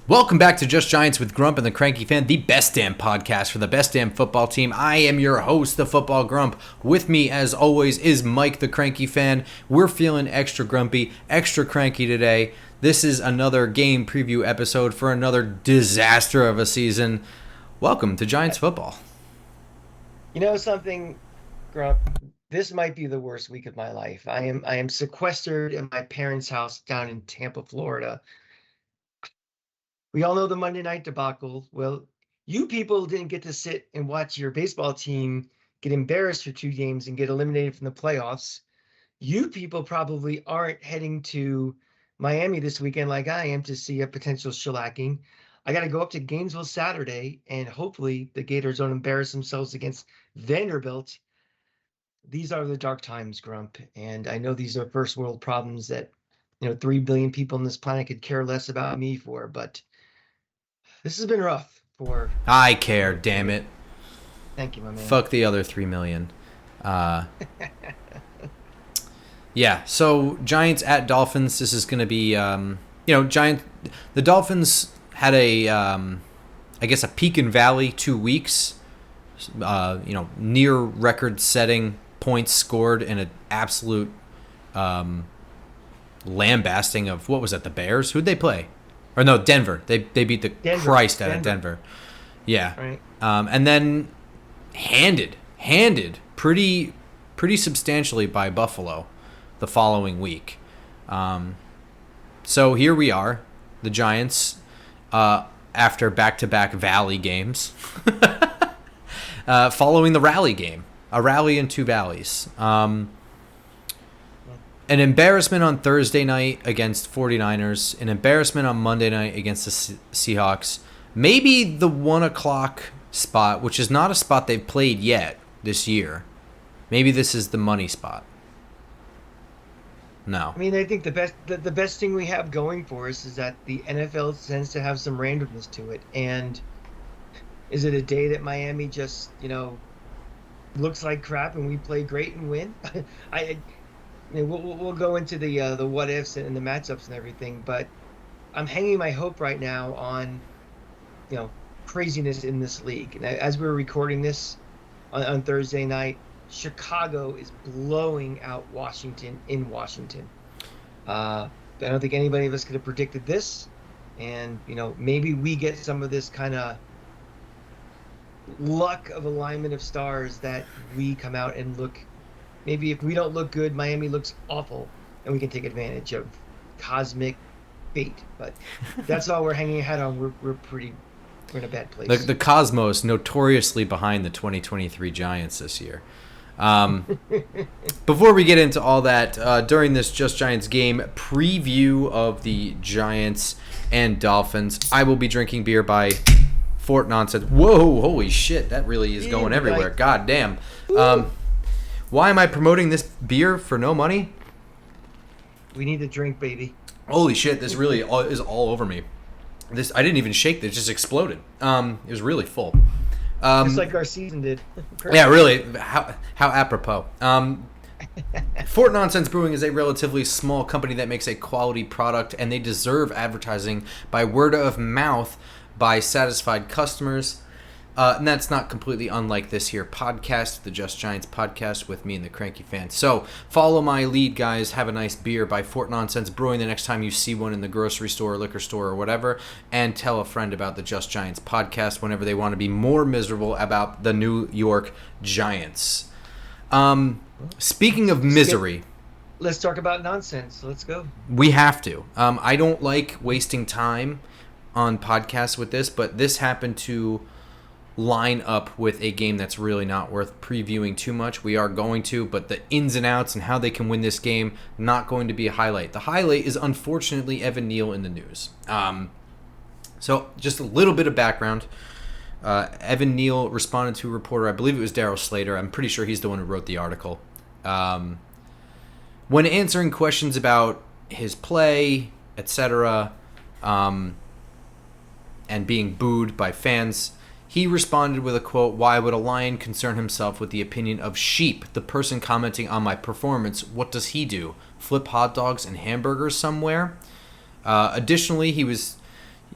Welcome back to Just Giants with Grump and the Cranky Fan, the best damn podcast for the best damn football team. I am your host, the Football Grump. With me, as always, is Mike, the Cranky Fan. We're feeling extra grumpy, extra cranky today. This is another game preview episode for another disaster of a season. Welcome to Giants football. You know something, Grump? This might be the worst week of my life. I am sequestered in my parents' house down in Tampa, Florida. We all know the Monday night debacle. Well, you people didn't get to sit and watch your baseball team get embarrassed for 2 games and get eliminated from the playoffs. You people probably aren't heading to Miami this weekend like I am to see a potential shellacking. I got to go up to Gainesville Saturday, and hopefully the Gators don't embarrass themselves against Vanderbilt. These are the dark times, Grump, and I know these are first world problems that 3 billion people on this planet could care less about me for, but this has been rough for... I care, damn it. Thank you, my man. Fuck the other 3 million. Yeah, so Giants at Dolphins. This is going to be, The Dolphins had a peak and valley 2 weeks. Near record-setting points scored in an absolute lambasting of, what was that, the Bears? Who'd they play? Or no, Denver. They beat the Christ out of Denver. Yeah. Right. And then handed pretty substantially by Buffalo the following week. So here we are, the Giants, after back-to-back Valley games, following the Rally game, a rally in 2 valleys. An embarrassment on Thursday night against 49ers. An embarrassment on Monday night against the Seahawks. Maybe the 1 o'clock spot, which is not a spot they've played yet this year. Maybe this is the money spot. No. I mean, I think the best thing we have going for us is that the NFL tends to have some randomness to it. And is it a day that Miami just, looks like crap and we play great and win? We'll go into the what ifs and the matchups and everything, but I'm hanging my hope right now on craziness in this league. And as we're recording this on Thursday night, Chicago is blowing out Washington in Washington. I don't think anybody of us could have predicted this, and maybe we get some of this kind of luck of alignment of stars that we come out and look. Maybe if we don't look good, Miami looks awful, and we can take advantage of cosmic fate. But that's all we're hanging our hat on. We're in a bad place. The Cosmos notoriously behind the 2023 Giants this year. Before we get into all that, during this Just Giants game preview of the Giants and Dolphins, I will be drinking beer by Fort Nonsense. Whoa, holy shit, that really is going everywhere. God damn. Why am I promoting this beer for no money? We need a drink, baby. Holy shit, this really is all over me. I didn't even shake this, it just exploded. It was really full. Just like our season did. Yeah, really. How apropos. Fort Nonsense Brewing is a relatively small company that makes a quality product, and they deserve advertising by word of mouth by satisfied customers. And that's not completely unlike this here podcast, the Just Giants podcast with me and the Cranky Fan. So follow my lead, guys. Have a nice beer by Fort Nonsense Brewing the next time you see one in the grocery store, liquor store, or whatever. And tell a friend about the Just Giants podcast whenever they want to be more miserable about the New York Giants. Speaking of misery, let's talk about nonsense. Let's go. We have to. I don't like wasting time on podcasts with this, but this happened to line up with a game that's really not worth previewing too much. We are going to, but the ins and outs and how they can win this game, not going to be a highlight. The highlight is unfortunately Evan Neal in the news. So just a little bit of background. Evan Neal responded to a reporter, I believe it was Daryl Slater. I'm pretty sure he's the one who wrote the article. When answering questions about his play, etc., and being booed by fans, he responded with a quote, "Why would a lion concern himself with the opinion of sheep? The person commenting on my performance, what does he do? Flip hot dogs and hamburgers somewhere?" Additionally, he was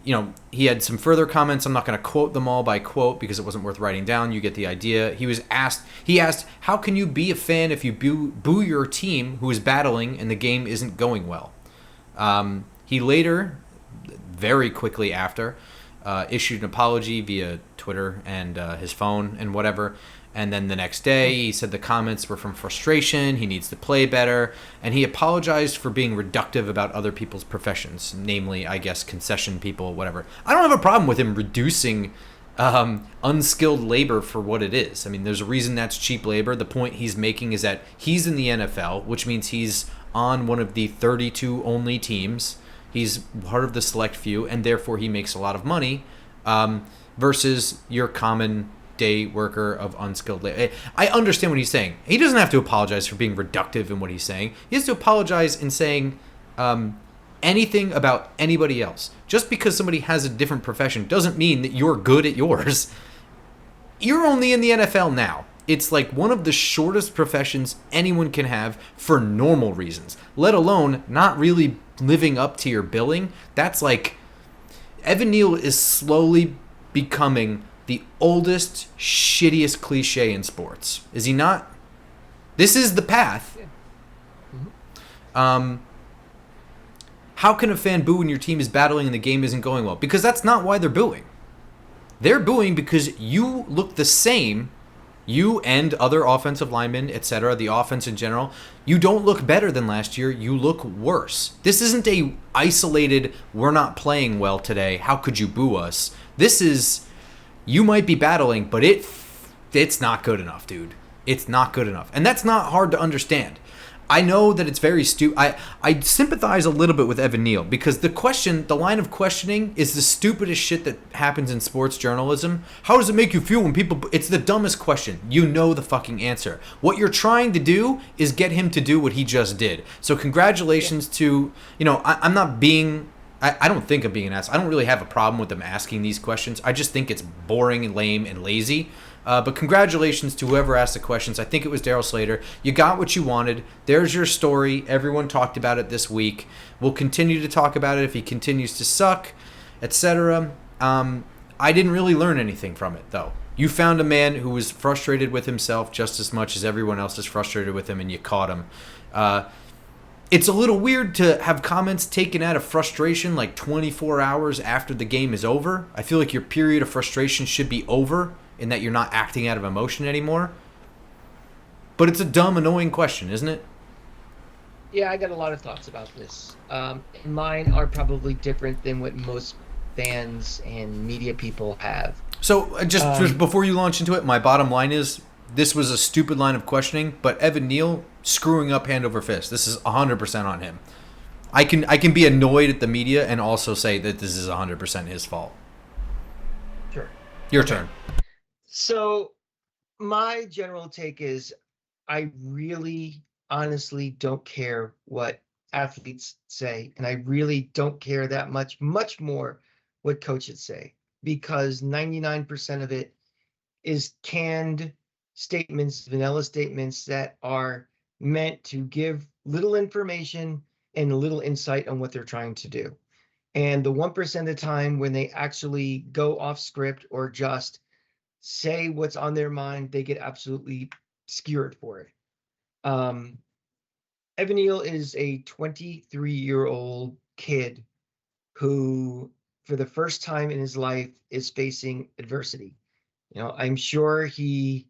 he had some further comments. I'm not going to quote them all by quote because it wasn't worth writing down. You get the idea. He asked, how can you be a fan if you boo your team who is battling and the game isn't going well? He later, very quickly after, issued an apology via Twitter and his phone and whatever. And then the next day, he said the comments were from frustration, he needs to play better, and he apologized for being reductive about other people's professions, namely, I guess, concession people, whatever. I don't have a problem with him reducing unskilled labor for what it is. I mean, there's a reason that's cheap labor. The point he's making is that he's in the NFL, which means he's on one of the 32 only teams. He's part of the select few, and therefore he makes a lot of money versus your common day worker of unskilled labor. I understand what he's saying. He doesn't have to apologize for being reductive in what he's saying. He has to apologize in saying anything about anybody else. Just because somebody has a different profession doesn't mean that you're good at yours. You're only in the NFL now. It's like one of the shortest professions anyone can have for normal reasons, let alone not really living up to your billing. That's like Evan Neal is slowly becoming the oldest, shittiest cliche in sports. Is he not? This is the path. Yeah. Mm-hmm. How can a fan boo when your team is battling and the game isn't going well? Because that's not why they're booing. They're booing because you look the same. You and other offensive linemen, etc., the offense in general, you don't look better than last year. You look worse. This isn't a isolated, we're not playing well today, how could you boo us? This is, you might be battling, but it's not good enough, dude. It's not good enough. And that's not hard to understand. I know that it's very stupid. I sympathize a little bit with Evan Neal because the line of questioning is the stupidest shit that happens in sports journalism. How does it make you feel when people... It's the dumbest question. You know the fucking answer. What you're trying to do is get him to do what he just did. So congratulations to... I'm not being... I don't think I'm being an ass. I don't really have a problem with them asking these questions. I just think it's boring and lame and lazy. But congratulations to whoever asked the questions. I think it was Daryl Slater. You got what you wanted. There's your story. Everyone talked about it this week. We'll continue to talk about it if he continues to suck, etc. I didn't really learn anything from it, though. You found a man who was frustrated with himself just as much as everyone else is frustrated with him, and you caught him. It's a little weird to have comments taken out of frustration like 24 hours after the game is over. I feel like your period of frustration should be over in that you're not acting out of emotion anymore. But it's a dumb, annoying question, isn't it? Yeah, I got a lot of thoughts about this. Mine are probably different than what most fans and media people have. So just before you launch into it, my bottom line is this was a stupid line of questioning, but Evan Neal screwing up hand over fist. This is 100% on him. I can be annoyed at the media and also say that this is 100% his fault. Sure. Your turn. So my general take is I really honestly don't care what athletes say, and I really don't care that much more what coaches say, because 99% of it is canned statements, vanilla statements that are meant to give little information and little insight on what they're trying to do. And the 1% of the time when they actually go off script or just say what's on their mind, they get absolutely skewered for it. Evan Neal is a 23-year-old kid who, for the first time in his life, is facing adversity. I'm sure he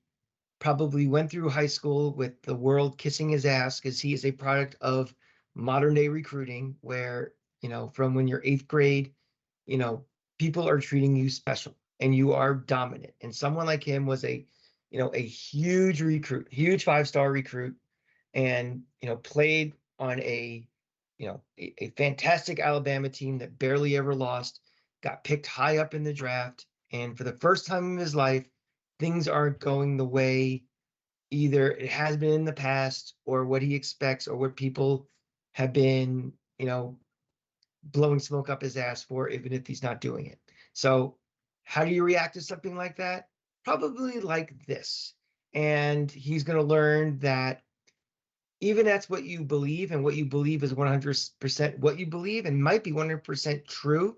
probably went through high school with the world kissing his ass because he is a product of modern day recruiting where, from when you're 8th grade, people are treating you special and you are dominant. And someone like him was a huge recruit, huge 5-star recruit, and, played on a fantastic Alabama team that barely ever lost, got picked high up in the draft. And for the first time in his life, things aren't going the way either it has been in the past or what he expects or what people have been, blowing smoke up his ass for, even if he's not doing it. So how do you react to something like that? Probably like this. And he's going to learn that even that's what you believe, and what you believe is 100% what you believe and might be 100% true,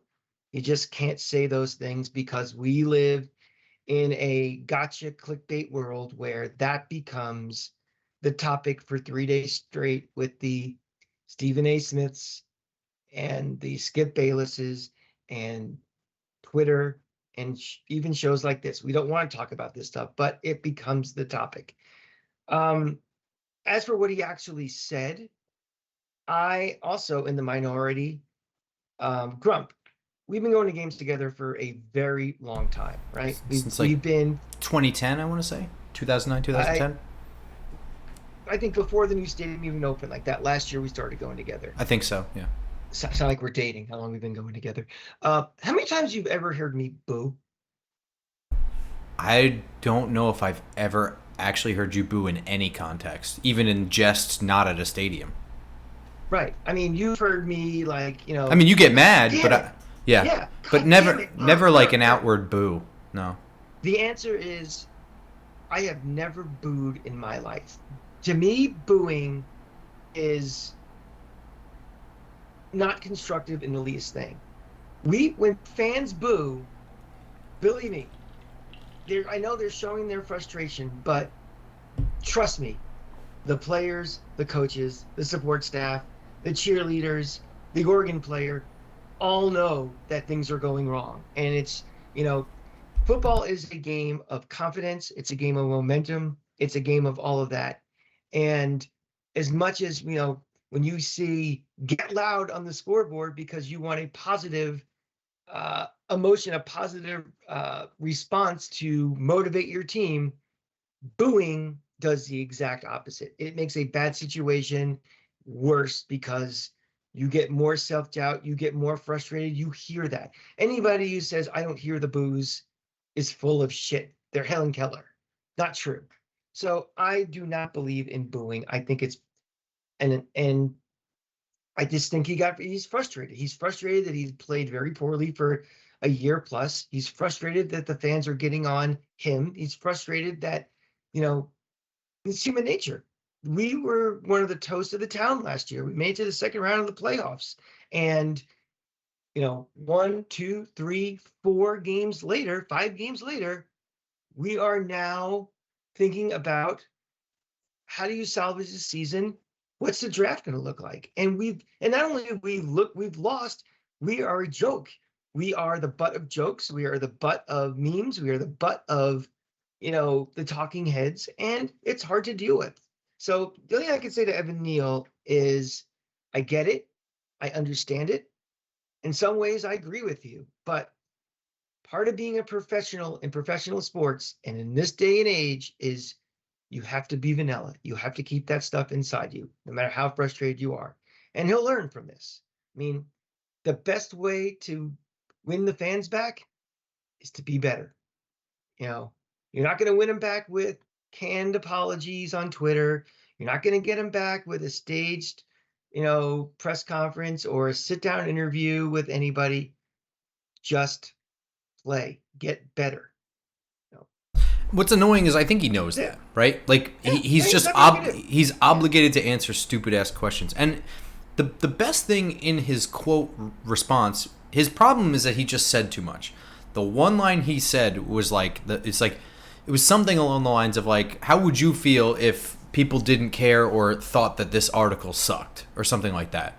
You just can't say those things because we live in a gotcha clickbait world where that becomes the topic for 3 days straight with the Stephen A. Smiths and the Skip Baylesses and Twitter and even shows like this. We don't want to talk about this stuff, but it becomes the topic. As for what he actually said, I also in the minority. Grump, we've been going to games together for a very long time, right? We've Since like we've been 2010, I want to say 2009, I 2010. I think before the new stadium even opened, like that last year we started going together. I think so. Yeah. Sound like we're dating. How long we've been going together? How many times you've ever heard me boo? I don't know if I've ever actually heard you boo in any context, even in jest, not at a stadium. Right. I mean, you've heard me like, I mean, you get mad, damn it. yeah, Yeah. but God damn never, it. never like an outward boo. No. The answer is I have never booed in my life. To me, booing is not constructive in the least thing. When fans boo, believe me, I know they're showing their frustration, but trust me, the players, the coaches, the support staff, the cheerleaders, the organ player, all know that things are going wrong. And football is a game of confidence. It's a game of momentum. It's a game of all of that. And as much as, when you see get loud on the scoreboard because you want a positive emotion, a positive response to motivate your team, booing does the exact opposite. It makes a bad situation worse because you get more self-doubt, you get more frustrated, you hear that. Anybody who says, I don't hear the boos is full of shit. They're Helen Keller. Not true. So I do not believe in booing. I think it's and I just think he's frustrated. He's frustrated that he's played very poorly for a year plus. He's frustrated that the fans are getting on him. He's frustrated that, it's human nature. We were one of the toast of the town last year. We made it to the second round of the playoffs. And, 1, 2, 3, 4 games later, 5 games later, we are now thinking about how do you salvage the season? What's the draft going to look like? And not only have we've lost, we are a joke. We are the butt of jokes. We are the butt of memes. We are the butt of, the talking heads, and it's hard to deal with. So the only thing I can say to Evan Neal is I get it. I understand it. In some ways, I agree with you, but part of being a professional in professional sports and in this day and age is you have to be vanilla. You have to keep that stuff inside you, no matter how frustrated you are. And he'll learn from this. I mean, the best way to win the fans back is to be better. You're not going to win them back with canned apologies on Twitter. You're not going to get them back with a staged, press conference or a sit-down interview with anybody. Just play, get better. What's annoying is I think he knows that, right? Like he's just he's obligated to answer stupid ass questions. And the best thing in his quote response, his problem is that he just said too much. The one line he said was it was something along the lines of like, how would you feel if people didn't care or thought that this article sucked or something like that?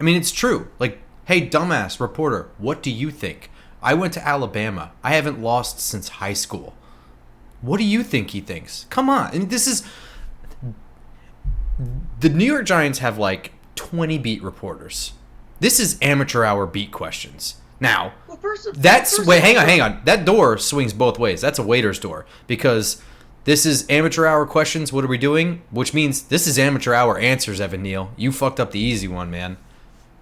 I mean, it's true. Like, hey, dumbass reporter, what do you think? I went to Alabama. I haven't lost since high school. What do you think he thinks? Come on. I mean, the New York Giants have like 20 beat reporters. This is amateur hour beat questions. Now, hang on. That door swings both ways. That's a waiter's door because this is amateur hour questions. What are we doing? Which means this is amateur hour answers, Evan Neal. You fucked up the easy one, man.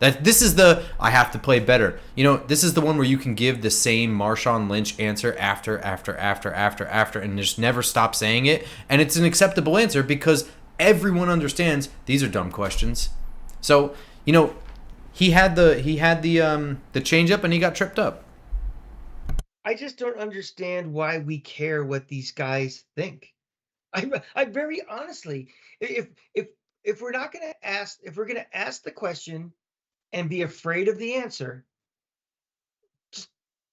This is I have to play better. This is the one where you can give the same Marshawn Lynch answer after, and just never stop saying it. And it's an acceptable answer because everyone understands these are dumb questions. So, he had the change up and he got tripped up. I just don't understand why we care what these guys think. I very honestly, if we're not going to ask, if we're going to ask the question and be afraid of the answer,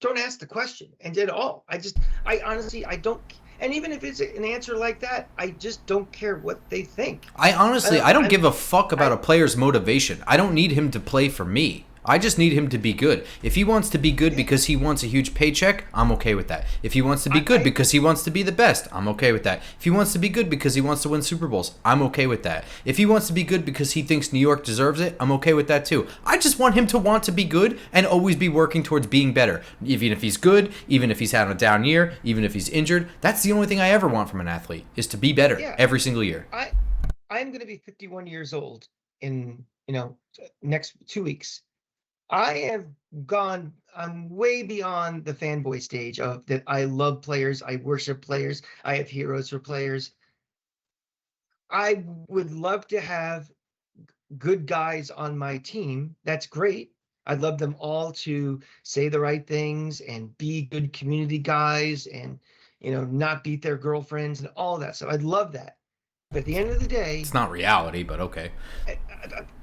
don't ask the question and at all. I honestly, I don't. And even if it's an answer like that, I just don't care what they think. I honestly, I don't I'm, give a fuck about I, a player's motivation. I don't need him to play for me. I just need him to be good. If he wants to be good yeah, because he wants a huge paycheck, I'm okay with that. If he wants to be good I, because he wants to be the best, I'm okay with that. If he wants to be good because he wants to win Super Bowls, I'm okay with that. If he wants to be good because he thinks New York deserves it, I'm okay with that too. I just want him to want to be good and always be working towards being better. Even if he's good, even if he's had a down year, even if he's injured, that's the only thing I ever want from an athlete is to be better yeah, every single year. I, I'm going to be 51 years old in, next 2 weeks. I have I'm way beyond the fanboy stage of that. I love players. I worship players. I have heroes for players. I would love to have good guys on my team. That's great. I'd love them all to say the right things and be good community guys and, not beat their girlfriends and all that. So I'd love that. But at the end of the day, It's not reality, but okay.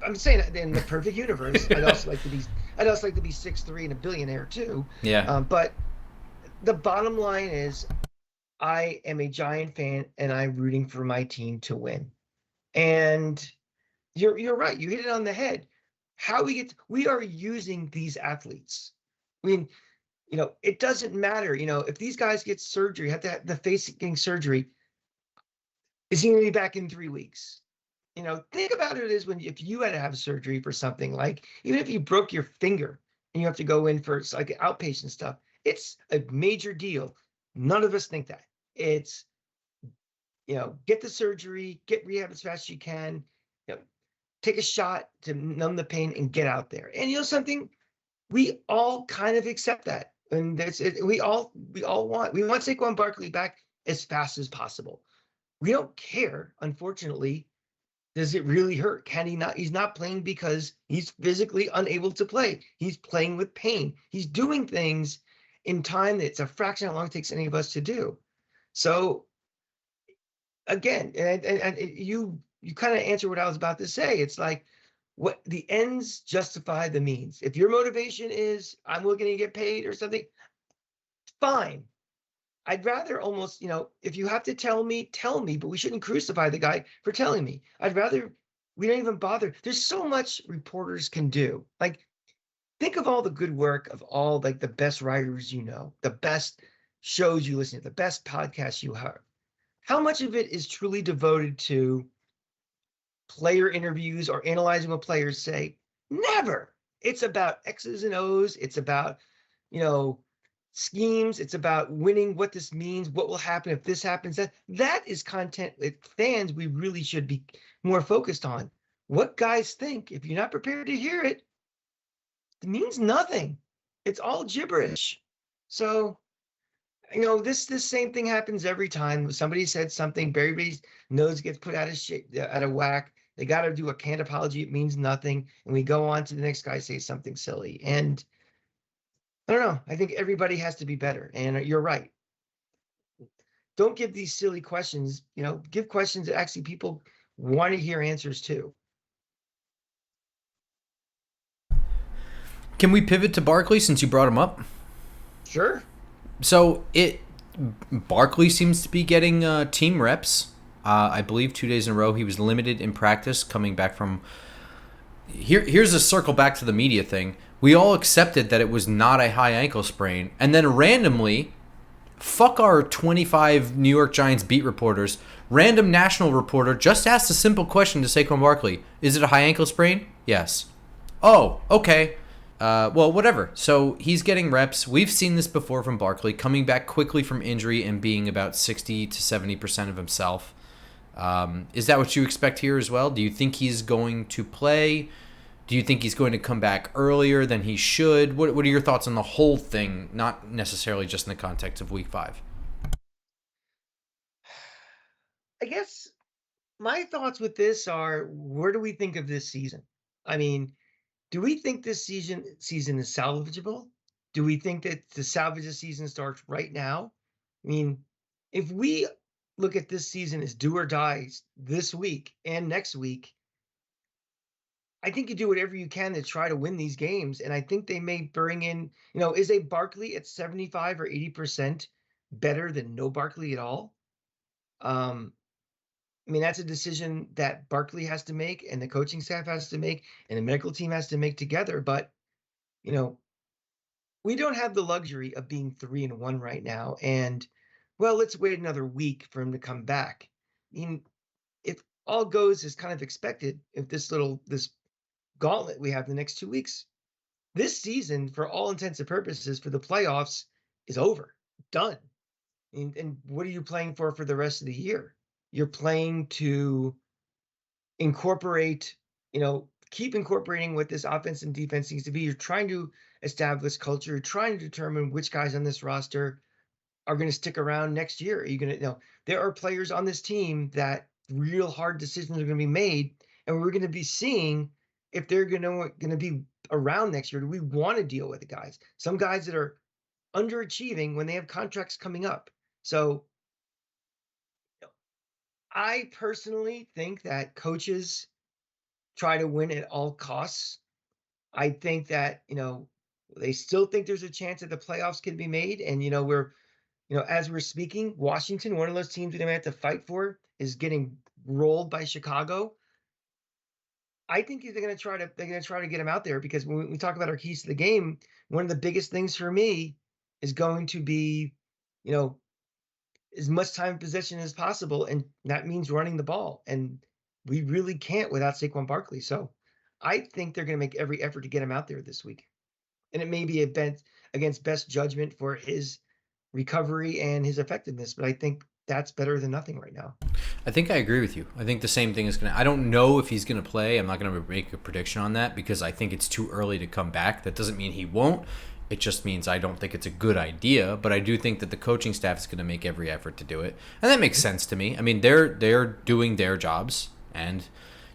I'm saying that in the perfect universe, I'd also like to be 6'3" and a billionaire too. Yeah. But the bottom line is I am a Giant fan and I'm rooting for my team to win. And you're right. You hit it on the head. How we are using these athletes. I mean, it doesn't matter. If these guys get surgery, have to have the face getting surgery, is he going to be back in 3 weeks? Think about it as if you had to have surgery for something like even if you broke your finger and you have to go in for like outpatient stuff, it's a major deal. None of us think that. It's get the surgery, get rehab as fast as you can, you know, take a shot to numb the pain and get out there. And something, we all kind of accept that. And that's it. We want Saquon Barkley back as fast as possible. We don't care, unfortunately. Does it really hurt? Can he not? He's not playing because he's physically unable to play. He's playing with pain. He's doing things in time that's a fraction of how long it takes any of us to do. So again, and you kind of answer what I was about to say. It's like what the ends justify the means. If your motivation is I'm looking to get paid or something, fine. I'd rather almost, if you have to tell me, but we shouldn't crucify the guy for telling me. I'd rather we don't even bother. There's so much reporters can do. Like, think of all the good work of all like the best writers, the best shows you listen to, the best podcasts you have. How much of it is truly devoted to player interviews or analyzing what players say? Never. It's about X's and O's. It's about, you know, schemes. It's about winning, what this means, what will happen if this happens. That is content that fans we really should be more focused on. What guys think, if you're not prepared to hear it, it means nothing. It's all gibberish. So, this same thing happens every time somebody said something, everybody's nose gets put out of shape, out of whack. They got to do a canned apology. It means nothing. And we go on to the next guy, say something silly. And I don't know. I think everybody has to be better. And you're right. Don't give these silly questions, give questions that actually people want to hear answers to. Can we pivot to Barkley since you brought him up? Sure. So Barkley seems to be getting team reps. I believe 2 days in a row he was limited in practice coming back from. Here's a circle back to the media thing. We all accepted that it was not a high ankle sprain, and then randomly, fuck our 25 New York Giants beat reporters, random national reporter just asked a simple question to Saquon Barkley: "Is it a high ankle sprain?" Yes. Oh, okay. Well, whatever. So he's getting reps. We've seen this before from Barkley, coming back quickly from injury and being about 60 to 70% of himself. Is that what you expect here as well? Do you think he's going to play? Do you think he's going to come back earlier than he should? What are your thoughts on the whole thing, not necessarily just in the context of Week 5? I guess my thoughts with this are, where do we think of this season? I mean, do we think this season is salvageable? Do we think that the salvage the season starts right now? I mean, if we look at this season as do or dies this week and next week, I think you do whatever you can to try to win these games, and I think they may bring in, is a Barkley at 75 or 80% better than no Barkley at all? Um, I mean, that's a decision that Barkley has to make, and the coaching staff has to make, and the medical team has to make together. But you know, we don't have the luxury of being 3-1 right now. And well, let's wait another week for him to come back. I mean, if all goes as kind of expected, if this gauntlet we have the next 2 weeks, this season, for all intents and purposes, for the playoffs, is over, done. And what are you playing for the rest of the year? You're playing to incorporate, keep incorporating what this offense and defense needs to be. You're trying to establish culture. You're trying to determine which guys on this roster are going to stick around next year. Are you going to, there are players on this team that real hard decisions are going to be made, and we're going to be seeing if they're going to be around next year. Do we want to deal with the guys? Some guys that are underachieving when they have contracts coming up. So I personally think that coaches try to win at all costs. I think that, they still think there's a chance that the playoffs can be made. And, as we're speaking, Washington, one of those teams that they have to fight for, is getting rolled by Chicago. I think they're gonna try to get him out there, because when we talk about our keys to the game, one of the biggest things for me is going to be, you know, as much time possession as possible, and that means running the ball. And we really can't without Saquon Barkley. So I think they're going to make every effort to get him out there this week. And it may be a bet against best judgment for his recovery and his effectiveness, but I think that's better than nothing right now. I think I agree with you. I think the same thing is going to... I don't know if he's going to play. I'm not going to make a prediction on that because I think it's too early to come back. That doesn't mean he won't. It just means I don't think it's a good idea, but I do think that the coaching staff is going to make every effort to do it. And that makes sense to me. I mean, they're doing their jobs, and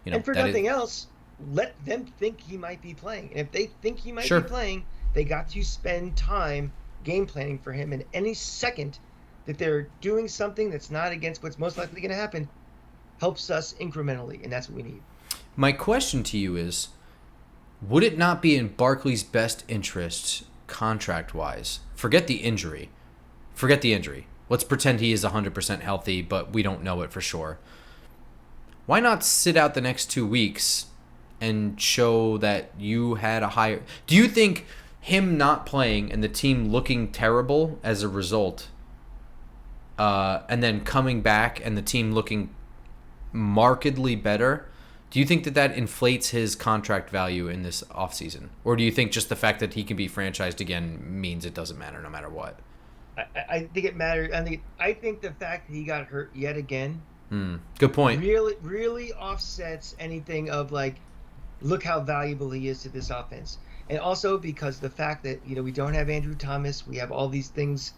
and for nothing else, let them think he might be playing. And if they think he might Sure. be playing, they got to spend time game planning for him. And any second that they're doing something that's not against what's most likely going to happen helps us incrementally, and that's what we need. My question to you is, would it not be in Barkley's best interest contract-wise? Forget the injury. Let's pretend he is 100% healthy, but we don't know it for sure. Why not sit out the next 2 weeks and show that you had a higher... Do you think him not playing and the team looking terrible as a result, and then coming back and the team looking markedly better, do you think that inflates his contract value in this offseason? Or do you think just the fact that he can be franchised again means it doesn't matter no matter what? I think it matters. I think the fact that he got hurt yet again, good point, really offsets anything of like, look how valuable he is to this offense. And also because the fact that, we don't have Andrew Thomas, we have all these things,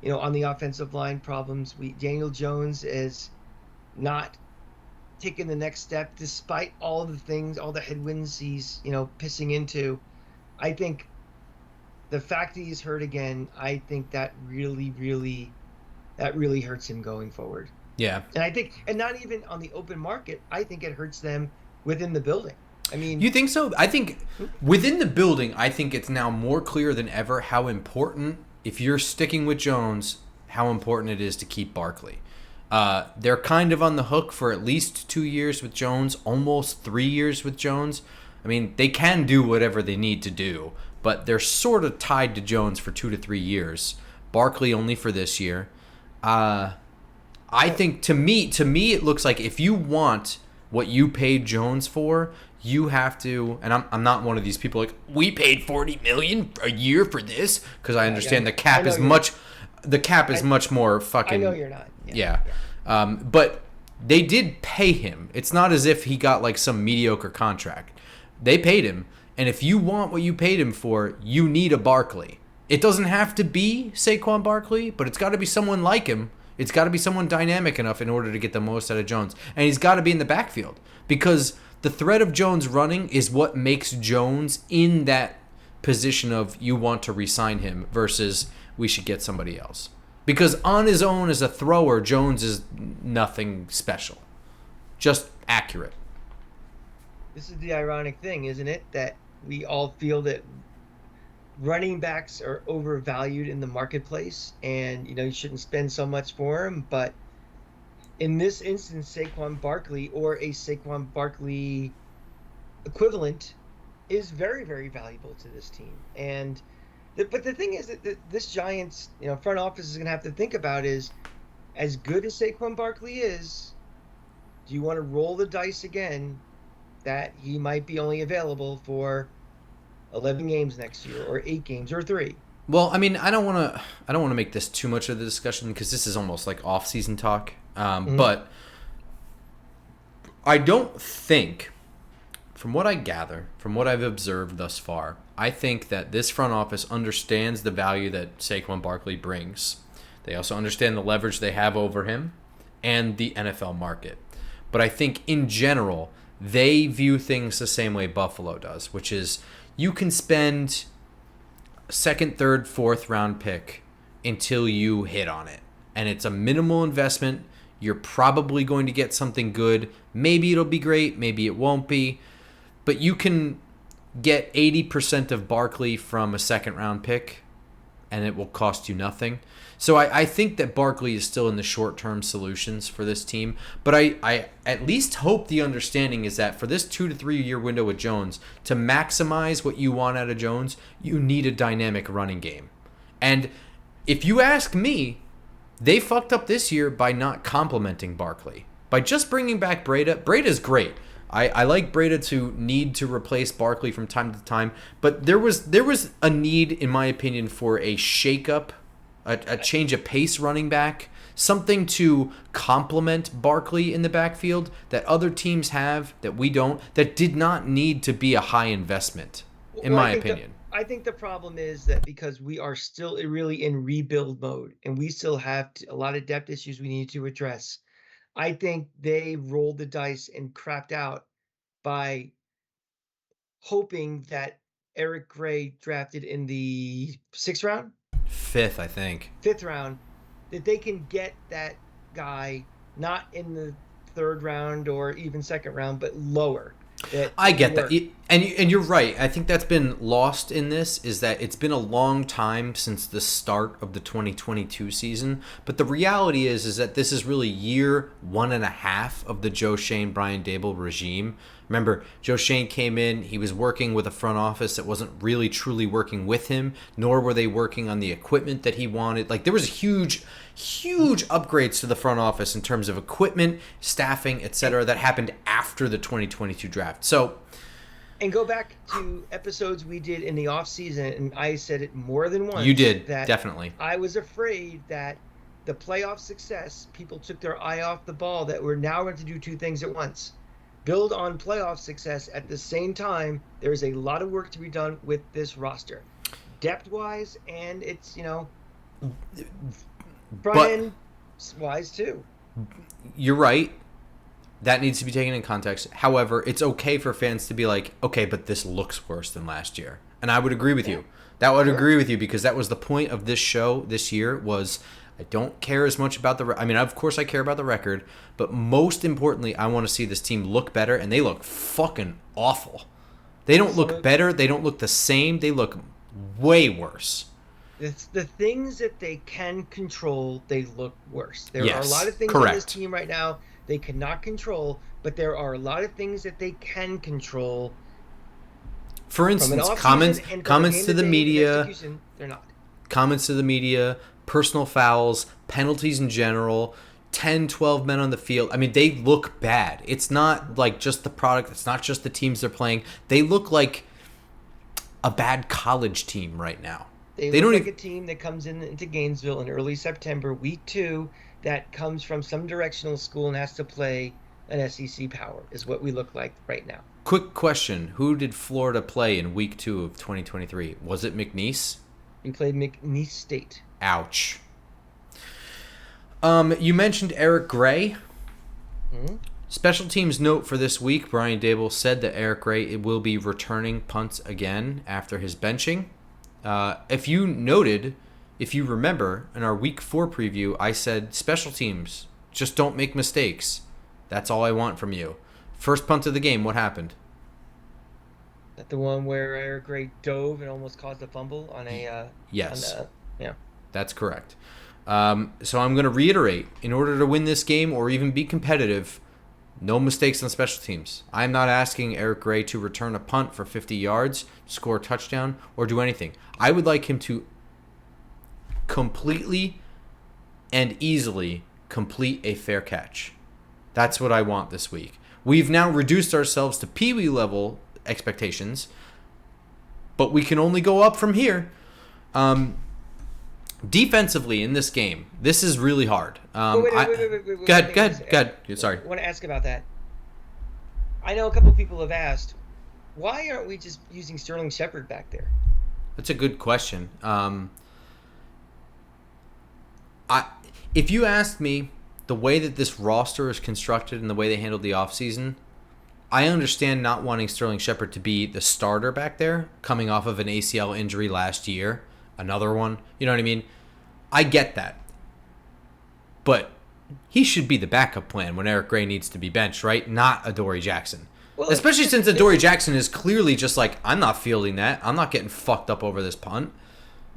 on the offensive line problems. Daniel Jones is not taking the next step despite all the things, all the headwinds he's, pissing into. I think the fact that he's hurt again, I think that really hurts him going forward. Yeah. And I think, and not even on the open market, I think it hurts them within the building. I mean, you think so? I think within the building, I think it's now more clear than ever how important, if you're sticking with Jones, how important it is to keep Barkley. They're kind of on the hook for at least 2 years with Jones, almost 3 years with Jones. I mean, they can do whatever they need to do, but they're sort of tied to Jones for 2 to 3 years. Barkley only for this year. I think to me, it looks like if you want what you paid Jones for, you have to, and I'm not one of these people like, we paid $40 million a year for this, because I understand the cap is much more fucking... I know you're not. Yeah. But they did pay him. It's not as if he got like some mediocre contract. They paid him, and if you want what you paid him for, you need a Barkley. It doesn't have to be Saquon Barkley, but it's got to be someone like him. It's got to be someone dynamic enough in order to get the most out of Jones. And he's got to be in the backfield, because the threat of Jones running is what makes Jones in that position of you want to re-sign him versus we should get somebody else. Because on his own as a thrower, Jones is nothing special. Just accurate. this is the ironic thing, isn't it? That we all feel that running backs are overvalued in the marketplace, and you shouldn't spend so much for them. But in this instance, Saquon Barkley or a Saquon Barkley equivalent is very, very valuable to this team. And but the thing is that this Giants, front office is going to have to think about is, as good as Saquon Barkley is, do you want to roll the dice again that he might be only available for 11 games next year, or 8 games, or 3? Well, I mean, I don't want to make this too much of the discussion because this is almost like off-season talk. But I don't think, from what I gather, from what I've observed thus far, I think that this front office understands the value that Saquon Barkley brings. They also understand the leverage they have over him and the NFL market. But I think in general, they view things the same way Buffalo does, which is you can spend second, third, fourth round pick until you hit on it. And it's a minimal investment. You're probably going to get something good. Maybe it'll be great. Maybe it won't be. But you can get 80% of Barkley from a second round pick, and it will cost you nothing. So I think that Barkley is still in the short-term solutions for this team. But I at least hope the understanding is that for this 2 to 3 year window with Jones, to maximize what you want out of Jones, you need a dynamic running game. And if you ask me, they fucked up this year by not complimenting Barkley. By just bringing back Breda. Breda's great. I like Breda to need to replace Barkley from time to time. But there was a need, in my opinion, for a shakeup, a change of pace running back, something to complement Barkley in the backfield that other teams have that we don't, that did not need to be a high investment, in my opinion. I think the problem is that because we are still really in rebuild mode, and we still have a lot of depth issues we need to address. I think they rolled the dice and crapped out by hoping that Eric Gray, drafted in the 6th round, Fifth, I think. 5th round, that they can get that guy not in the 3rd round or even 2nd round, but lower. I get that, and you're right. I think that's been lost in this, is that it's been a long time since the start of the 2022 season. But the reality is that this is really year 1.5 of the Joe Schoen, Brian Daboll regime. Remember, Joe Schoen came in, he was working with a front office that wasn't really truly working with him, nor were they working on the equipment that he wanted. Like, there was huge upgrades to the front office in terms of equipment, staffing, etc. that happened after the 2022 draft. So, and go back to episodes we did in the off season, and I said it more than once. You did, that definitely. I was afraid that the playoff success, people took their eye off the ball, that we're now going to do 2 things at once. Build on playoff success at the same time. There's a lot of work to be done with this roster, depth-wise, and it's, Brian-wise too. You're right. That needs to be taken in context. However, it's okay for fans to be like, okay, but this looks worse than last year. And I would agree with you. That would agree with you, because that was the point of this show this year, was I don't care as much about I mean, of course I care about the record, but most importantly, I want to see this team look better, and they look fucking awful. They don't look better. They don't look the same. They look way worse. It's the things that they can control, they look worse. There are a lot of things on this team right now they cannot control, but there are a lot of things that they can control. For instance, comments to the media. They're not. Comments to the media, personal fouls, penalties in general, 10, 12 men on the field. I mean, they look bad. It's not like just the product. It's not just the teams they're playing. They look like a bad college team right now. They look like a team that comes into Gainesville in early September, week 2, that comes from some directional school and has to play an SEC power, is what we look like right now. Quick question. Who did Florida play in week 2 of 2023? Was it McNeese? We played McNeese State. Ouch. You mentioned Eric Gray. Mm-hmm. Special teams note for this week, Brian Daboll said that Eric Gray will be returning punts again after his benching. If you remember, in our week 4 preview, I said special teams, just don't make mistakes. That's all I want from you. First punt of the game, what happened? That the one where Eric Gray dove and almost caused a fumble on Yes, yeah. that's correct. So I'm going to reiterate: in order to win this game or even be competitive, no mistakes on special teams. I'm not asking Eric Gray to return a punt for 50 yards, score a touchdown, or do anything. I would like him to completely and easily complete a fair catch. That's what I want this week. We've now reduced ourselves to Pee-wee level expectations, but we can only go up from here. Defensively in this game, this is really hard. Wait. Go ahead. Sorry. I want to ask about that. I know a couple people have asked, why aren't we just using Sterling Shepard back there? That's a good question. If you asked me the way that this roster is constructed and the way they handled the offseason, I understand not wanting Sterling Shepard to be the starter back there, coming off of an ACL injury last year, another one. You know what I mean? I get that. But he should be the backup plan when Eric Gray needs to be benched, right? Not Adoree Jackson. Well, especially since Adoree Jackson is clearly just like, I'm not fielding that. I'm not getting fucked up over this punt.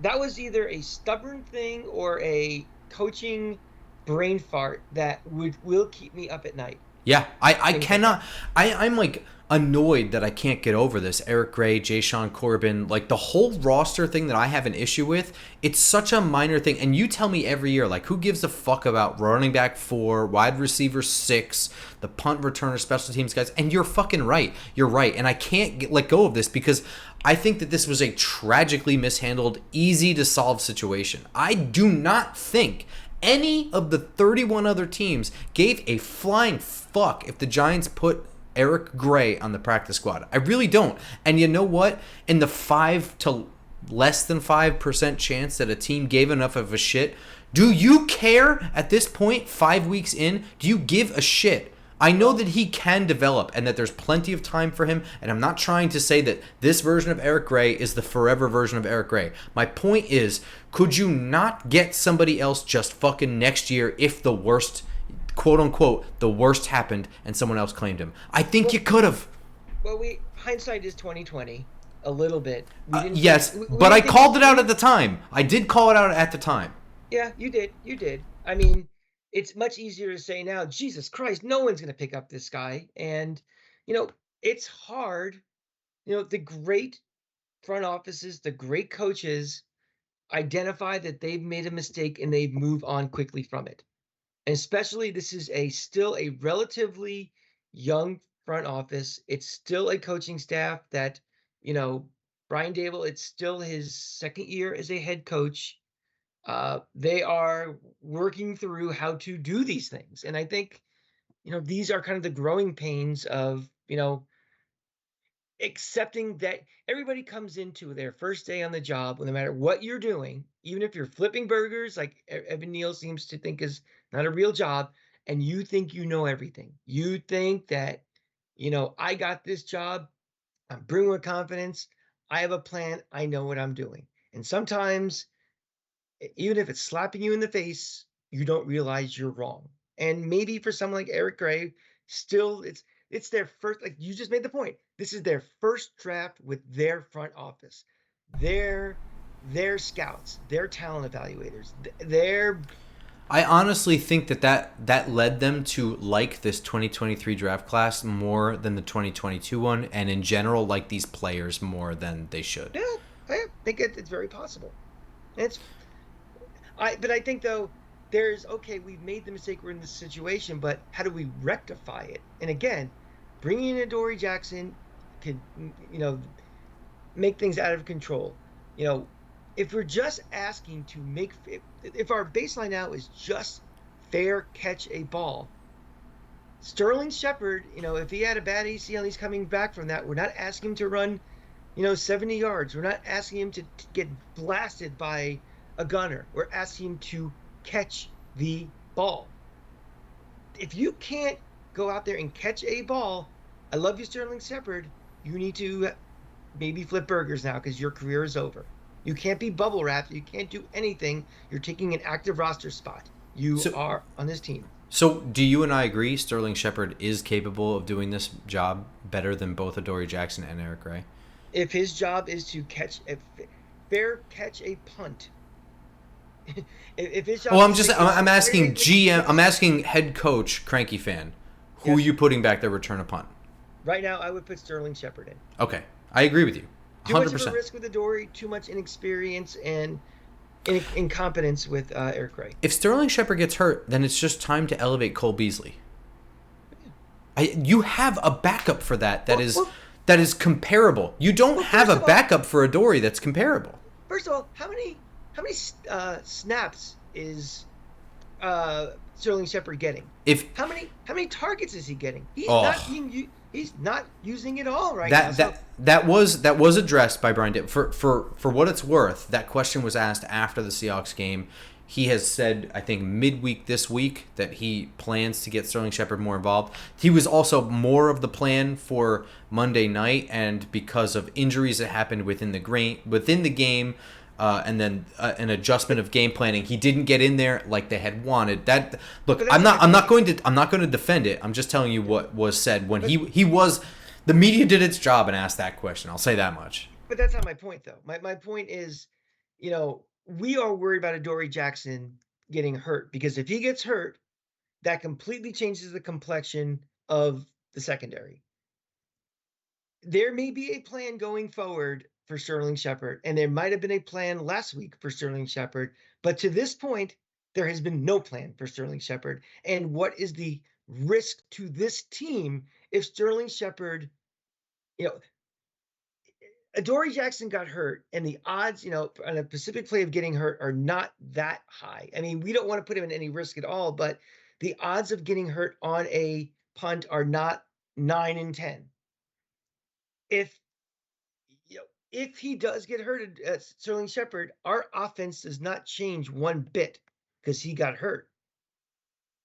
That was either a stubborn thing or a coaching brain fart that will keep me up at night. Yeah, I cannot. I'm like annoyed that I can't get over this. Eric Gray, Jay-Sean Corbin, like the whole roster thing that I have an issue with. It's such a minor thing. And you tell me every year, like, who gives a fuck about running back 4, wide receiver 6, the punt returner, special teams guys? And you're fucking right. You're right. And I can't let go of this because I think that this was a tragically mishandled, easy to solve situation. I do not think any of the 31 other teams gave a flying fuck if the Giants put Eric Gray on the practice squad. I really don't. And you know what? In the 5 to less than 5% chance that a team gave enough of a shit, do you care at this point, 5 weeks in? Do you give a shit? I know that he can develop and that there's plenty of time for him, and I'm not trying to say that this version of Eric Gray is the forever version of Eric Gray. My point is, could you not get somebody else just fucking next year if the worst, quote unquote, the worst happened and someone else claimed him? I think you could have. Well, hindsight is 2020 a little bit. Yes, but I called it out at the time. I did call it out at the time. Yeah, you did. I mean, it's much easier to say now, Jesus Christ, no one's going to pick up this guy. And, it's hard. The great front offices, the great coaches identify that they've made a mistake and they move on quickly from it. And especially this is still a relatively young front office. It's still a coaching staff that, Brian Dable, it's still his second year as a head coach. They are working through how to do these things. And I think, these are kind of the growing pains of, accepting that everybody comes into their first day on the job, no matter what you're doing, even if you're flipping burgers, like Evan Neal seems to think is not a real job, and you think you know everything. You think that, I got this job. I'm bringing with confidence. I have a plan. I know what I'm doing. And sometimes, even if it's slapping you in the face, you don't realize you're wrong. And maybe for someone like Eric Gray, still it's their first, like you just made the point. This is their first draft with their front office, their scouts, their talent evaluators, I honestly think that led them to like this 2023 draft class more than the 2022 one, and in general like these players more than they should. Yeah, I think it's very possible. But I think though, we've made the mistake, we're in this situation, but how do we rectify it? And again, bringing in Adoree Jackson could, make things out of control. If we're just asking to if our baseline now is just fair catch a ball, Sterling Shepard, if he had a bad ACL and he's coming back from that, we're not asking him to run, 70 yards. We're not asking him to get blasted by a gunner. We're asking him to catch the ball. If you can't go out there and catch a ball, I love you, Sterling Shepard. You need to maybe flip burgers now because your career is over. You can't be bubble wrapped. You can't do anything. You're taking an active roster spot. You are on this team. So do you and I agree Sterling Shepard is capable of doing this job better than both Adoree Jackson and Eric Gray? if his job is to catch a punt, if his Well, job is to say, I'm asking GM, make I'm a, asking head coach Cranky Fan, who are yes, you putting back there return a punt? right now I would put Sterling Shepard in. Okay, I agree with you, Too much of a 100%. risk with Adoree, too much inexperience and incompetence with Eric Gray. If Sterling Shepard gets hurt, then it's just time to elevate Cole Beasley. You have a backup for that. That is comparable. You don't have a backup for Adoree that's comparable. First of all, how many snaps is Sterling Shepard getting? If How many targets is he getting? He's not using it all right now. That was addressed by Brian Dick. For what it's worth, that question was asked after the Seahawks game. He has said, I think, midweek this week that he plans to get Sterling Shepard more involved. He was also more of the plan for Monday night, and because of injuries that happened within the game, and then an adjustment of game planning, he didn't get in there like they had wanted. That look, I'm not going to defend it. I'm just telling you what was said when the media did its job and asked that question. I'll say that much. But that's not my point, though. My point is, we are worried about Adoree Jackson getting hurt, because if he gets hurt, that completely changes the complexion of the secondary. There may be a plan going forward for Sterling Shepard, and there might have been a plan last week for Sterling Shepard, but to this point, there has been no plan for Sterling Shepard. And what is the risk to this team if Sterling Shepard, Adoree Jackson got hurt, and the odds, on a specific play of getting hurt are not that high. I mean, we don't want to put him in any risk at all, but the odds of getting hurt on a punt are not 9 in 10. If he does get hurt, Sterling Shepard, our offense does not change one bit because he got hurt.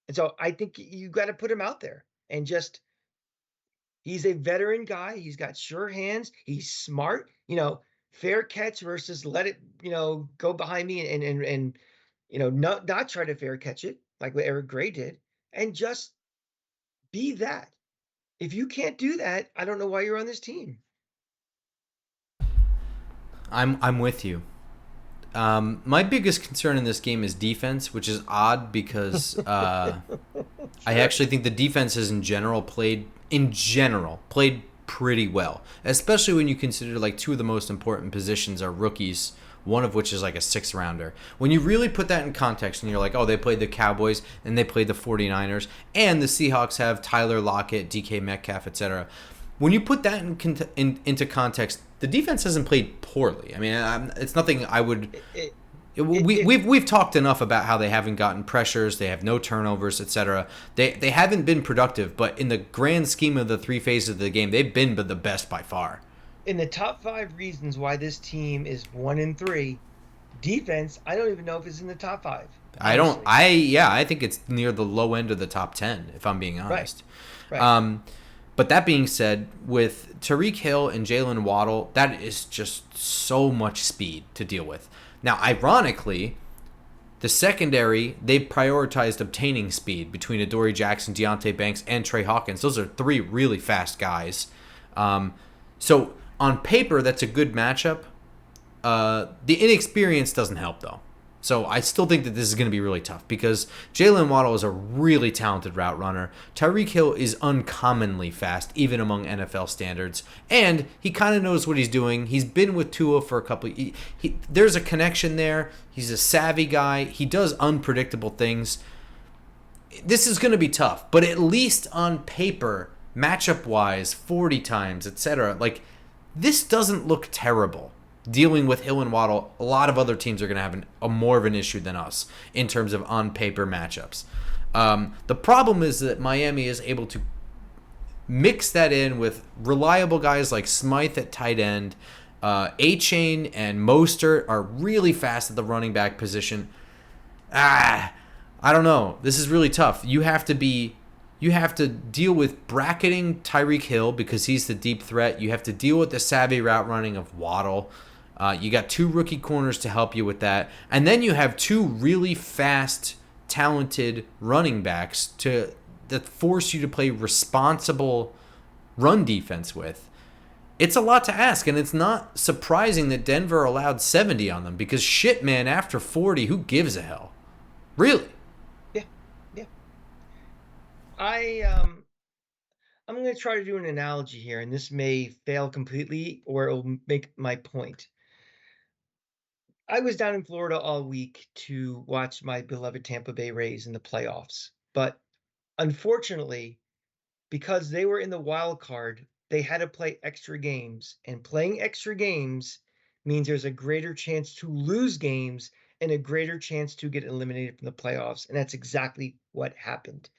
And so I think you got to put him out there and just. He's a veteran guy. He's got sure hands. He's smart. Fair catch versus let it, go behind me and not try to fair catch it like what Eric Gray did, and just be that. If you can't do that, I don't know why you're on this team. I'm with you. My biggest concern in this game is defense, which is odd because I actually think the defenses in general played pretty well, especially when you consider like two of the most important positions are rookies, one of which is like a 6th rounder. When you really put that in context and you're like, oh, they played the Cowboys and they played the 49ers, and the Seahawks have Tyler Lockett, DK Metcalf, etc. When you put that into context, the defense hasn't played poorly. I mean, it's nothing I would. We've talked enough about how they haven't gotten pressures, they have no turnovers, etc. They haven't been productive, but in the grand scheme of the 3 phases of the game, they've been the best by far. In the top 5 reasons why this team is 1-3, defense, I don't even know if it's in the top 5. Honestly. I think it's near the low end of the top 10, if I'm being honest. Right. But that being said, with Tyreek Hill and Jalen Waddle, that is just so much speed to deal with. Now, ironically, the secondary, they've prioritized obtaining speed between Adoree Jackson, Deontay Banks, and Trey Hawkins. Those are 3 really fast guys. So on paper, that's a good matchup. The inexperience doesn't help, though. So I still think that this is going to be really tough because Jalen Waddle is a really talented route runner. Tyreek Hill is uncommonly fast, even among NFL standards. And he kind of knows what he's doing. He's been with Tua for a couple of there's a connection there. He's a savvy guy. He does unpredictable things. This is going to be tough. But at least on paper, matchup-wise, 40 times, etc., like, this doesn't look terrible. Dealing with Hill and Waddle, a lot of other teams are going to have more of an issue than us in terms of on-paper matchups. The problem is that Miami is able to mix that in with reliable guys like Smythe at tight end. A-Chain and Mostert are really fast at the running back position. I don't know. This is really tough. You have to deal with bracketing Tyreek Hill because he's the deep threat. You have to deal with the savvy route running of Waddle. You got 2 rookie corners to help you with that. And then you have 2 really fast, talented running backs that force you to play responsible run defense with. It's a lot to ask, and it's not surprising that Denver allowed 70 on them because shit, man, after 40, who gives a hell? Really? Yeah, yeah. I um I'm going to try to do an analogy here, and this may fail completely or it'll make my point. I was down in Florida all week to watch my beloved Tampa Bay Rays in the playoffs, but unfortunately, because they were in the wild card, they had to play extra games, and playing extra games means there's a greater chance to lose games and a greater chance to get eliminated from the playoffs, and that's exactly what happened.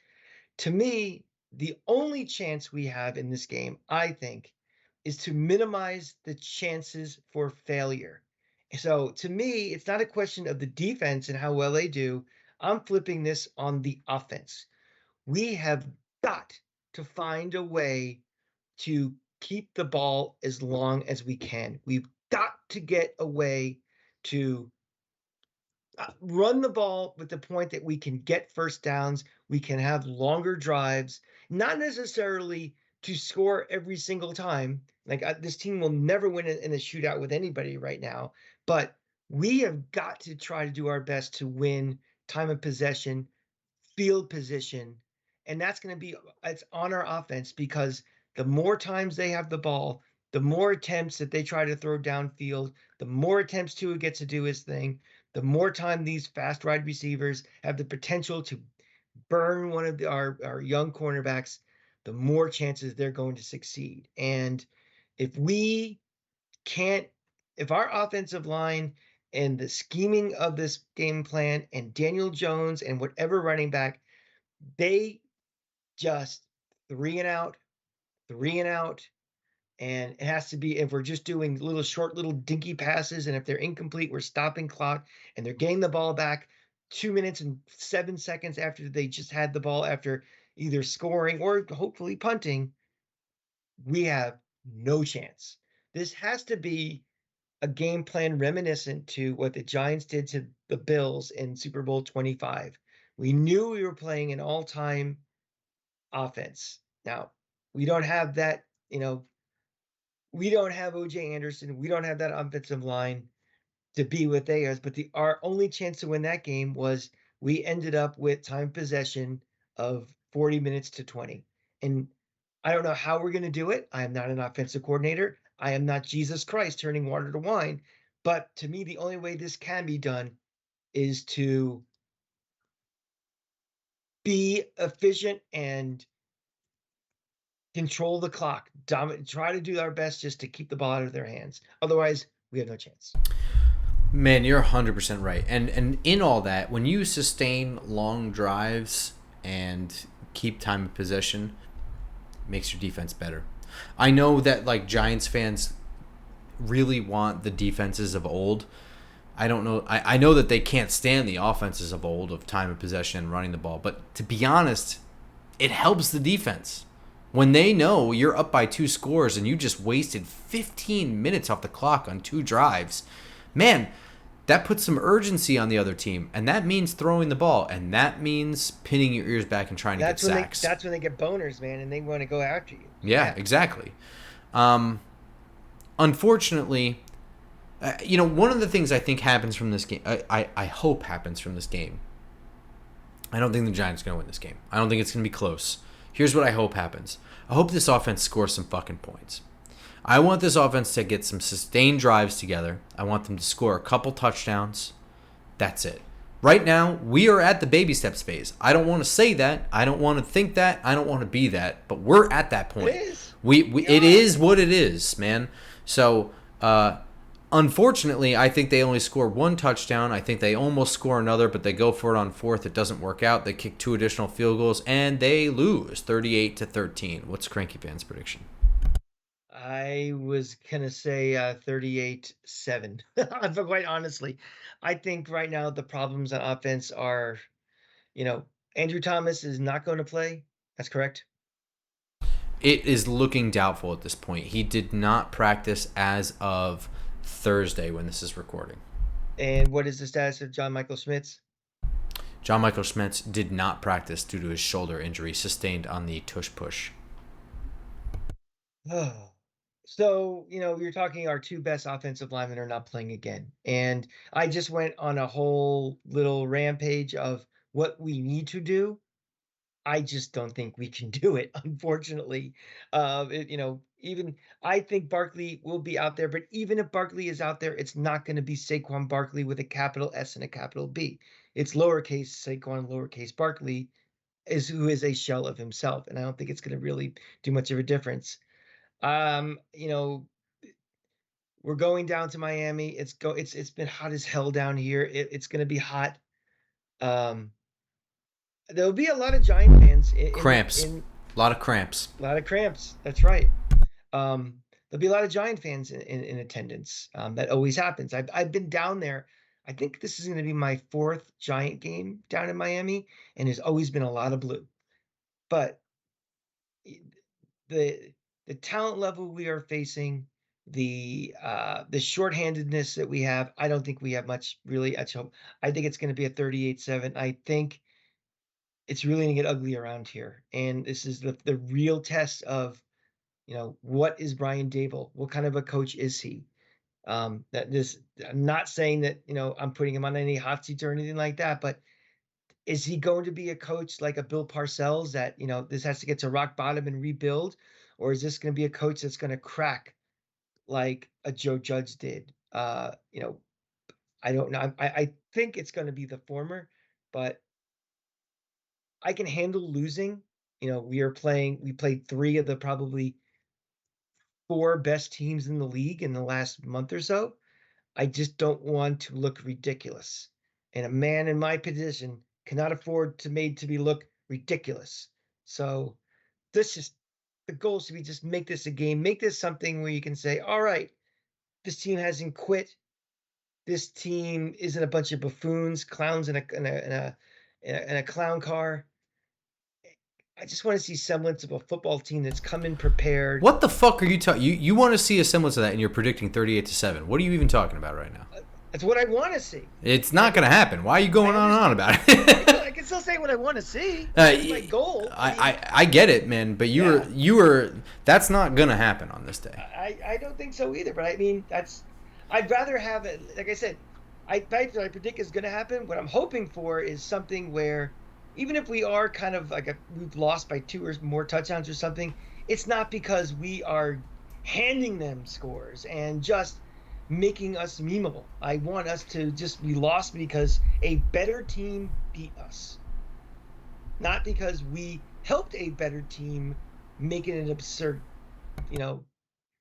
To me, the only chance we have in this game, I think, is to minimize the chances for failure. So to me, it's not a question of the defense and how well they do. I'm flipping this on the offense. We have got to find a way to keep the ball as long as we can. We've got to get a way to run the ball with the point that we can get first downs, we can have longer drives, not necessarily to score every single time. Like this team will never win in a shootout with anybody right now, but we have got to try to do our best to win time of possession, field position, and that's going to be it's on our offense because the more times they have the ball, the more attempts that they try to throw downfield, the more attempts Tua gets to do his thing, the more time these fast wide receivers have the potential to burn one of our young cornerbacks, the more chances they're going to succeed. And if we can't, if our offensive line and the scheming of this game plan and Daniel Jones and whatever running back, they just three and out, three and out, and it has to be if we're just doing little short, little dinky passes, and if they're incomplete, we're stopping clock, and they're getting the ball back 2 minutes and 7 seconds after they just had the ball after either scoring or hopefully punting. We have no chance. This has to be a game plan reminiscent to what the Giants did to the Bills in Super Bowl 25. We knew we were playing an all-time offense. Now, we don't have that, we don't have OJ Anderson. We don't have that offensive line to be what they is. But our only chance to win that game was we ended up with time possession of 40 minutes to 20. And I don't know how we're going to do it. I am not an offensive coordinator. I am not Jesus Christ turning water to wine. But to me, the only way this can be done is to be efficient and control the clock, try to do our best just to keep the ball out of their hands. Otherwise, we have no chance. Man, you're 100% right. And in all that, when you sustain long drives and keep time of possession, it makes your defense better. I know that like Giants fans really want the defenses of old. I don't know. I know that they can't stand the offenses of old of time of possession and running the ball. But to be honest, it helps the defense. When they know you're up by 2 scores and you just wasted 15 minutes off the clock on 2 drives, man, that puts some urgency on the other team. And that means throwing the ball. And that means pinning your ears back and trying to get sacks. That's when they get boners, man, and they want to go after you. Yeah, exactly. Unfortunately, one of the things I think happens from this game, I hope happens from this game. I don't think the Giants are going to win this game. I don't think it's going to be close. Here's what I hope happens. I hope this offense scores some fucking points. I want this offense to get some sustained drives together. I want them to score a couple touchdowns. That's it. Right now, we are at the baby steps phase. I don't want to say that. I don't want to think that. I don't want to be that. But we're at that point. It is. It is what it is, man. So, unfortunately, I think they only score 1 touchdown. I think they almost score another, but they go for it on 4th. It doesn't work out. They kick 2 additional field goals, and they lose 38-13. What's Cranky Fan's prediction? I was going to say 38-7. But quite honestly, I think right now the problems on offense are, Andrew Thomas is not going to play. That's correct. It is looking doubtful at this point. He did not practice as of Thursday when this is recording. And what is the status of John Michael Schmitz? John Michael Schmitz did not practice due to his shoulder injury sustained on the tush push. Oh, So, you're talking our two best offensive linemen are not playing again. And I just went on a whole little rampage of what we need to do. I just don't think we can do it, unfortunately. Even I think Barkley will be out there, but even if Barkley is out there, it's not going to be Saquon Barkley with a capital S and a capital B. It's lowercase Saquon, lowercase Barkley who is a shell of himself, and I don't think it's going to really do much of a difference. Um, you know, we're going down to Miami. It's been hot as hell down here. It's going to be hot. Um, there'll be a lot of Giant fans Cramps. in A lot of cramps. a lot of cramps. That's right. There'll be a lot of Giant fans in attendance. That always happens. I've been down there. I think this is going to be my fourth Giant game down in Miami, and there's always been a lot of blue. But the the talent level we are facing, the shorthandedness that we have, I don't think we have much really at hope. I think it's going to be a 38-7. I think it's really going to get ugly around here, and this is the real test of what is Brian Dable? What kind of a coach is he? That this I'm not saying that I'm putting him on any hot seats or anything like that, but is he going to be a coach like a Bill Parcells that this has to get to rock bottom and rebuild, or is this going to be a coach that's going to crack like a Joe Judge did? I don't know. I think it's going to be the former, but I can handle losing. We played three of the probably four best teams in the league in the last month or so. I just don't want to look ridiculous. And a man in my position cannot afford to be look ridiculous. So the goal should be just make this a game, make this something where you can say, all right, this team hasn't quit. This team isn't a bunch of buffoons, clowns in a clown car. I just want to see semblance of a football team that's come in prepared. What the fuck are you talking? You want to see a semblance of that, and you're predicting 38-7. What are you even talking about right now? That's what I want to see. It's not going to happen. Why are you going on and on about it? I can still say what I want to see. That's my goal. I get it, man. But you were that's not going to happen on this day. I don't think so either. But I mean, I'd rather have it. Like I said, I predict is going to happen. What I'm hoping for is something where, even if we are kind of like we've lost by 2 or more touchdowns or something, it's not because we are handing them scores and just making us memeable. I want us to just be lost because a better team beat us, not because we helped a better team make it an absurd,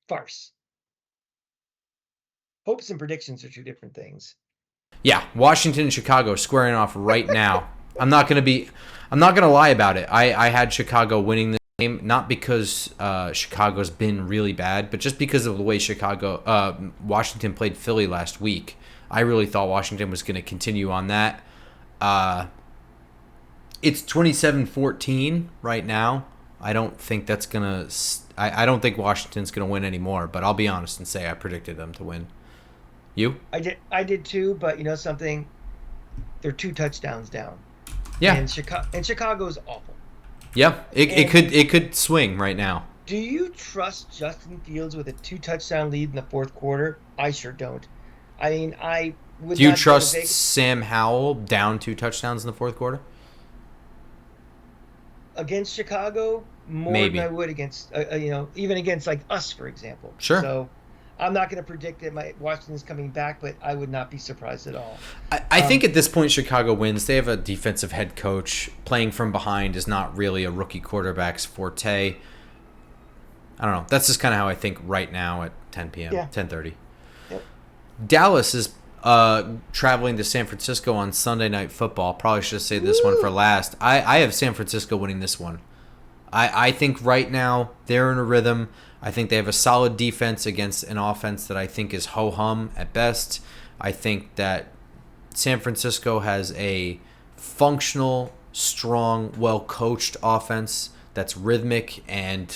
farce. Hopes and predictions are two different things. Yeah, Washington and Chicago squaring off right now. I'm not gonna lie about it. I had Chicago winning this game, not because Chicago's been really bad, but just because of the way Washington played Philly last week. I really thought Washington was going to continue on that. It's 27-14 right now. I don't think that's gonna. I don't think Washington's gonna win anymore. But I'll be honest and say I predicted them to win. You? I did too, but something, they're 2 touchdowns down. Yeah. And Chicago's awful. Yeah, it could swing right now. Do you trust Justin Fields with a 2 touchdown lead in the fourth quarter? I sure don't. I mean, I would. Do you trust Sam Howell down 2 touchdowns in the fourth quarter? Against Chicago, more Maybe. than I would against, even against like us, for example. Sure. So I'm not going to predict that Washington's coming back, but I would not be surprised at all. I think at this point Chicago wins. They have a defensive head coach. Playing from behind is not really a rookie quarterback's forte. I don't know. That's just kind of how I think right now at 10 p.m., 10:30. Yep. Dallas is traveling to San Francisco on Sunday Night Football. Probably should say this one for last. I have San Francisco winning this one. I think right now they're in a rhythm. I think they have a solid defense against an offense that I think is ho-hum at best. I think that San Francisco has a functional, strong, well-coached offense that's rhythmic and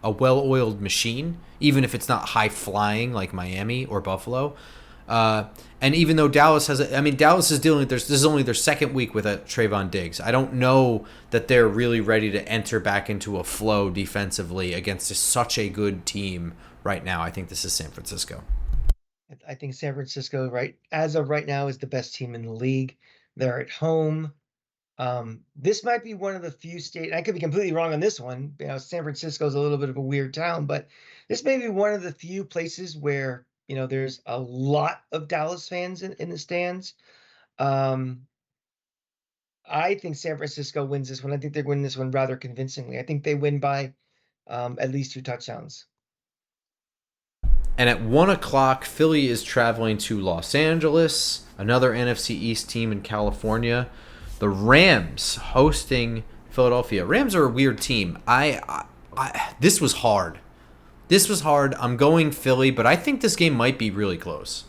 a well-oiled machine, even if it's not high-flying like Miami or Buffalo. And even though Dallas Dallas is dealing with this is only their second week with a Trayvon Diggs. I don't know that they're really ready to enter back into a flow defensively against such a good team right now, I think this is San Francisco. I think San Francisco, right as of right now, is the best team in the league. They're at home. This might be one of the few states. I could be completely wrong on this one. San Francisco is a little bit of a weird town, but this may be one of the few places where there's a lot of Dallas fans in the stands. Um, I think San Francisco wins this one. I think they're winning this one rather convincingly. I think they win by at least 2 touchdowns. And at 1 o'clock, Philly is traveling to Los Angeles, another NFC East team in California. The Rams hosting Philadelphia. Rams are a weird team. This was hard. This was hard. I'm going Philly, but I think this game might be really close.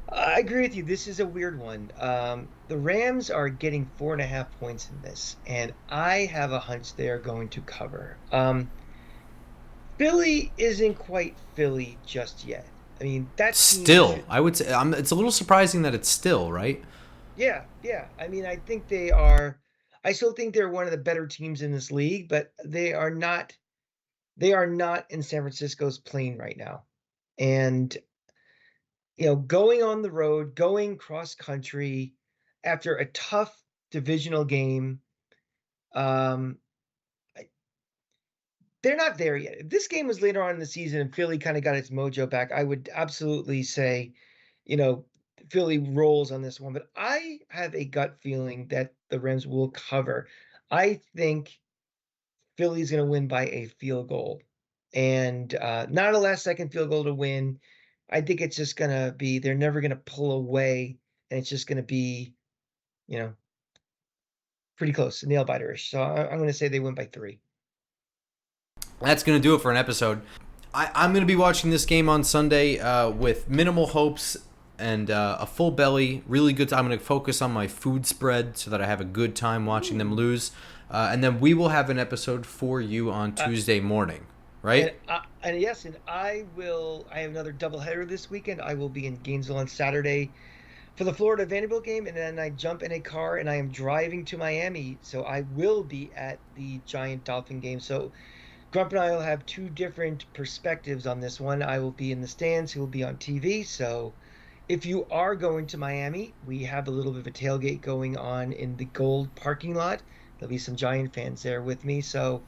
I agree with you. This is a weird one. The Rams are getting 4.5 points in this, and I have a hunch they're going to cover. Philly isn't quite Philly just yet. I mean, that team Still, I would say it's a little surprising that it's still, right? yeah, yeah. I mean, I think they are. I still think they're one of the better teams in this league, but they are not. They are not in San Francisco's plane right now, and going on the road, going cross country after a tough divisional game. Um, they're not there yet. If this game was later on in the season and Philly kind of got its mojo back, I would absolutely say, you know, Philly rolls on this one. But I have a gut feeling that the Rams will cover. I think Philly's going to win by a field goal, and not a last-second field goal to win. I think it's just going to be they're never going to pull away, and it's just going to be, you know, pretty close, nail biter-ish. So I'm going to say they win by 3. That's going to do it for an episode. I'm going to be watching this game on Sunday with minimal hopes and a full belly. Really good time. I'm going to focus on my food spread so that I have a good time watching them lose. And then we will have an episode for you on Tuesday morning, right? And yes, and I have another doubleheader this weekend. I will be in Gainesville on Saturday for the Florida Vanderbilt game, and then I jump in a car and I am driving to Miami. So I will be at the Giant Dolphin game. So Grump and I will have 2 different perspectives on this one. I will be in the stands, he will be on TV. So if you are going to Miami, we have a little bit of a tailgate going on in the Gold parking lot. There'll be some Giant fans there with me. So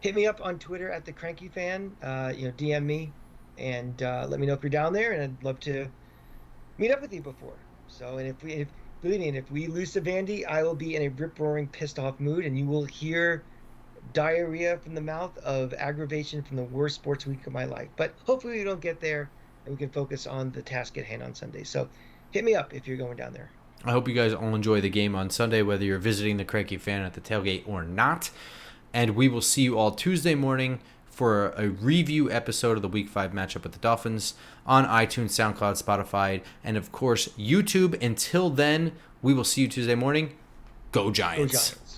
hit me up on Twitter at the Cranky Fan. DM me and let me know if you're down there, and I'd love to meet up with you before. So, and believe me, if we lose to Vandy, I will be in a rip-roaring, pissed-off mood, and you will hear diarrhea from the mouth of aggravation from the worst sports week of my life. But hopefully we don't get there, and we can focus on the task at hand on Sunday. So hit me up if you're going down there. I hope you guys all enjoy the game on Sunday, whether you're visiting the Cranky Fan at the tailgate or not. And we will see you all Tuesday morning for a review episode of the Week 5 matchup with the Dolphins on iTunes, SoundCloud, Spotify, and of course YouTube. Until then, we will see you Tuesday morning. Go Giants. Go Giants.